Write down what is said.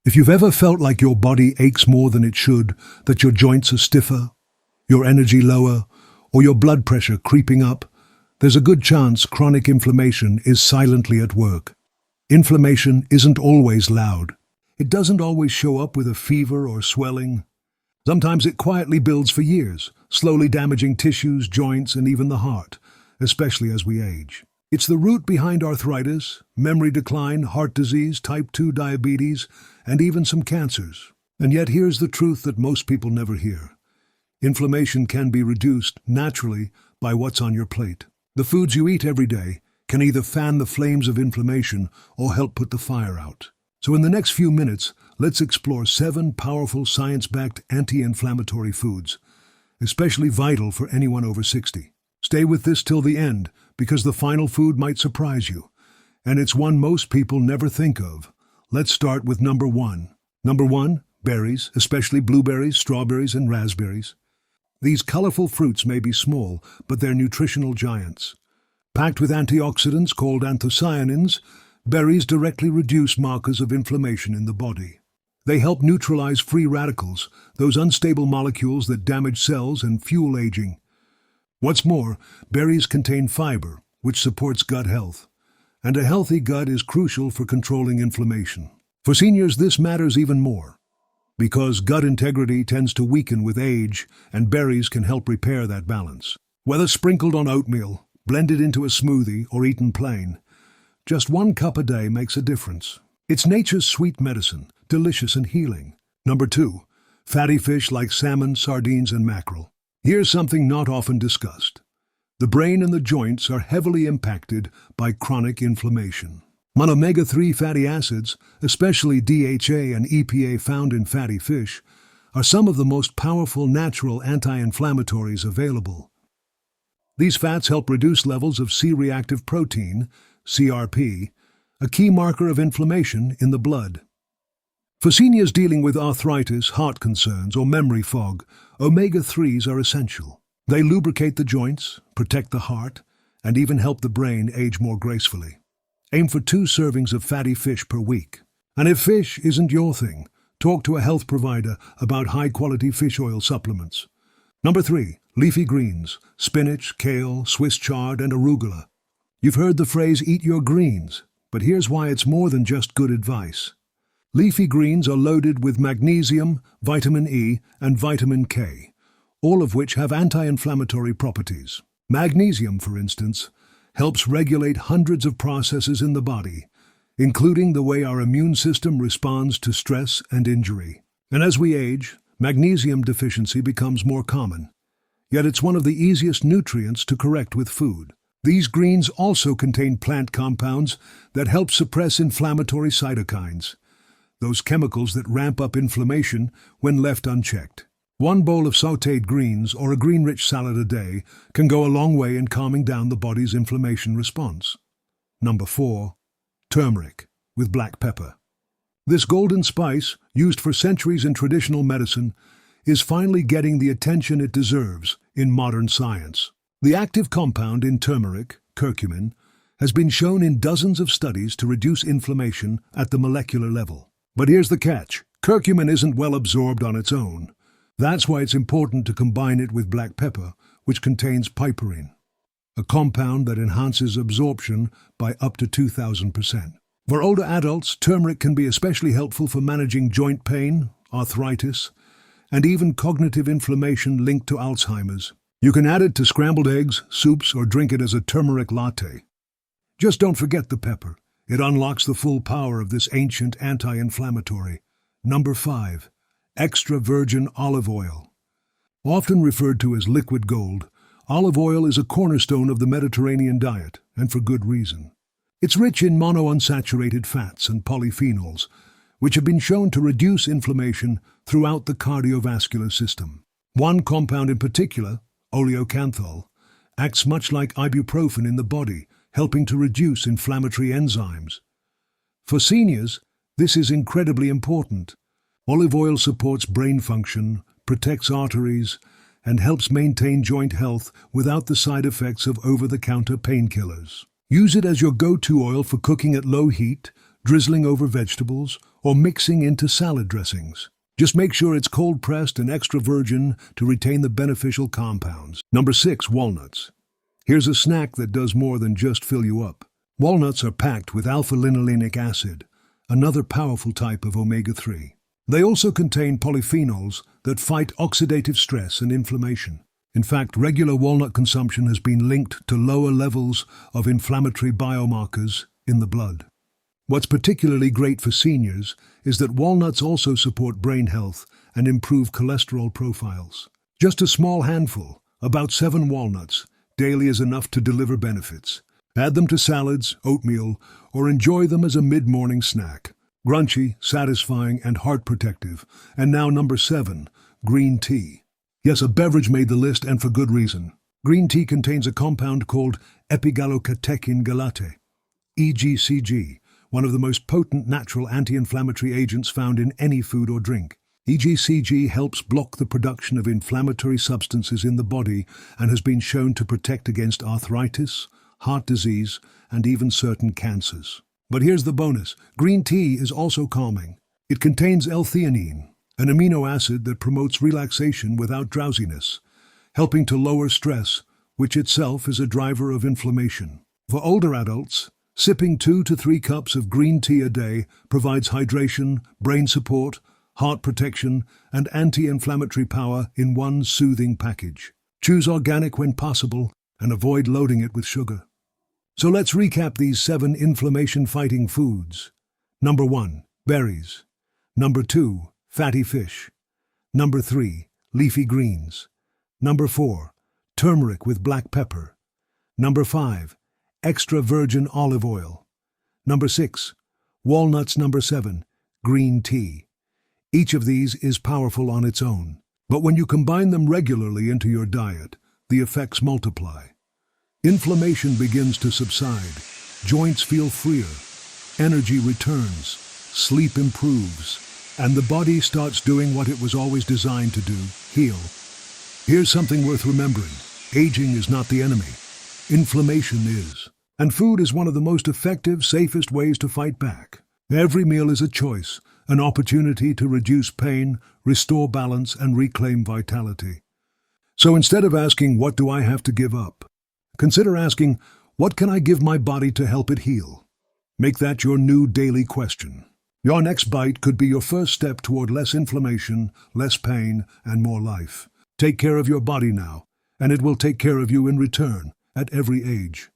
If you've ever felt like your body aches more than it should, that your joints are stiffer, your energy lower, or your blood pressure creeping up, there's a good chance chronic inflammation is silently at work. Inflammation isn't always loud. It doesn't always show up with a fever or swelling. Sometimes it quietly builds for years, slowly damaging tissues, joints, and even the heart, especially as we age. It's the root behind arthritis, memory decline, heart disease, type 2 diabetes, and even some cancers. And yet here's the truth that most people never hear. Inflammation can be reduced naturally by what's on your plate. The foods you eat every day can either fan the flames of inflammation or help put the fire out. So in the next few minutes, let's explore 7 powerful science-backed anti-inflammatory foods, especially vital for anyone over 60. Stay with this till the end, because the final food might surprise you, and it's one most people never think of. Let's start with number 1. Number 1, berries, especially blueberries, strawberries, and raspberries. These colorful fruits may be small, but they're nutritional giants. Packed with antioxidants called anthocyanins, berries directly reduce markers of inflammation in the body. They help neutralize free radicals, those unstable molecules that damage cells and fuel aging. What's more, berries contain fiber, which supports gut health. And a healthy gut is crucial for controlling inflammation. For seniors, this matters even more, because gut integrity tends to weaken with age, and berries can help repair that balance. Whether sprinkled on oatmeal, blended into a smoothie, or eaten plain, just 1 cup a day makes a difference. It's nature's sweet medicine, delicious and healing. Number 2, fatty fish like salmon, sardines, and mackerel. Here's something not often discussed. The brain and the joints are heavily impacted by chronic inflammation. Omega-3 fatty acids, especially DHA and EPA found in fatty fish, are some of the most powerful natural anti-inflammatories available. These fats help reduce levels of C-reactive protein, CRP, a key marker of inflammation in the blood. For seniors dealing with arthritis, heart concerns, or memory fog, omega-3s are essential. They lubricate the joints, protect the heart, and even help the brain age more gracefully. Aim for 2 servings of fatty fish per week. And if fish isn't your thing, talk to a health provider about high-quality fish oil supplements. Number 3, leafy greens, spinach, kale, Swiss chard, and arugula. You've heard the phrase, eat your greens, but here's why it's more than just good advice. Leafy greens are loaded with magnesium, vitamin E, and vitamin K, all of which have anti-inflammatory properties. Magnesium, for instance, helps regulate hundreds of processes in the body, including the way our immune system responds to stress and injury. And as we age, magnesium deficiency becomes more common. Yet it's one of the easiest nutrients to correct with food. These greens also contain plant compounds that help suppress inflammatory cytokines, those chemicals that ramp up inflammation when left unchecked. 1 bowl of sautéed greens or a green-rich salad a day can go a long way in calming down the body's inflammation response. Number 4, turmeric with black pepper. This golden spice, used for centuries in traditional medicine, is finally getting the attention it deserves in modern science. The active compound in turmeric, curcumin, has been shown in dozens of studies to reduce inflammation at the molecular level. But here's the catch. Curcumin isn't well absorbed on its own. That's why it's important to combine it with black pepper, which contains piperine, a compound that enhances absorption by up to 2,000%. For older adults, turmeric can be especially helpful for managing joint pain, arthritis, and even cognitive inflammation linked to Alzheimer's. You can add it to scrambled eggs, soups, or drink it as a turmeric latte. Just don't forget the pepper. It unlocks the full power of this ancient anti-inflammatory. Number 5, extra virgin olive oil. Often referred to as liquid gold, olive oil is a cornerstone of the Mediterranean diet, and for good reason. It's rich in monounsaturated fats and polyphenols, which have been shown to reduce inflammation throughout the cardiovascular system. One compound in particular, oleocanthal, acts much like ibuprofen in the body, helping to reduce inflammatory enzymes. For seniors, this is incredibly important. Olive oil supports brain function, protects arteries, and helps maintain joint health without the side effects of over-the-counter painkillers. Use it as your go-to oil for cooking at low heat, drizzling over vegetables, or mixing into salad dressings. Just make sure it's cold-pressed and extra virgin to retain the beneficial compounds. Number 6. Walnuts. Here's a snack that does more than just fill you up. Walnuts are packed with alpha-linolenic acid, another powerful type of omega-3. They also contain polyphenols that fight oxidative stress and inflammation. In fact, regular walnut consumption has been linked to lower levels of inflammatory biomarkers in the blood. What's particularly great for seniors is that walnuts also support brain health and improve cholesterol profiles. Just a small handful, about 7 walnuts, daily is enough to deliver benefits. Add them to salads, oatmeal, or enjoy them as a mid-morning snack. Crunchy, satisfying, and heart protective. And now number 7, green tea. Yes, a beverage made the list, and for good reason. Green tea contains a compound called epigallocatechin galate, EGCG, one of the most potent natural anti-inflammatory agents found in any food or drink. EGCG helps block the production of inflammatory substances in the body and has been shown to protect against arthritis, heart disease, and even certain cancers. But here's the bonus. Green tea is also calming. It contains L-theanine, an amino acid that promotes relaxation without drowsiness, helping to lower stress, which itself is a driver of inflammation. For older adults, sipping 2 to 3 cups of green tea a day provides hydration, brain support, heart protection, and anti-inflammatory power in one soothing package. Choose organic when possible and avoid loading it with sugar. So let's recap these 7 inflammation-fighting foods. Number 1, berries. Number 2, fatty fish. Number 3, leafy greens. Number 4, turmeric with black pepper. Number 5, extra virgin olive oil. Number 6, walnuts. Number 7, green tea. Each of these is powerful on its own, but when you combine them regularly into your diet, the effects multiply. Inflammation begins to subside, joints feel freer, energy returns, sleep improves, and the body starts doing what it was always designed to do, heal. Here's something worth remembering. Aging is not the enemy. Inflammation is. And food is one of the most effective, safest ways to fight back. Every meal is a choice, an opportunity to reduce pain, restore balance, and reclaim vitality. So instead of asking, what do I have to give up? Consider asking, what can I give my body to help it heal? Make that your new daily question. Your next bite could be your first step toward less inflammation, less pain, and more life. Take care of your body now, and it will take care of you in return, at every age.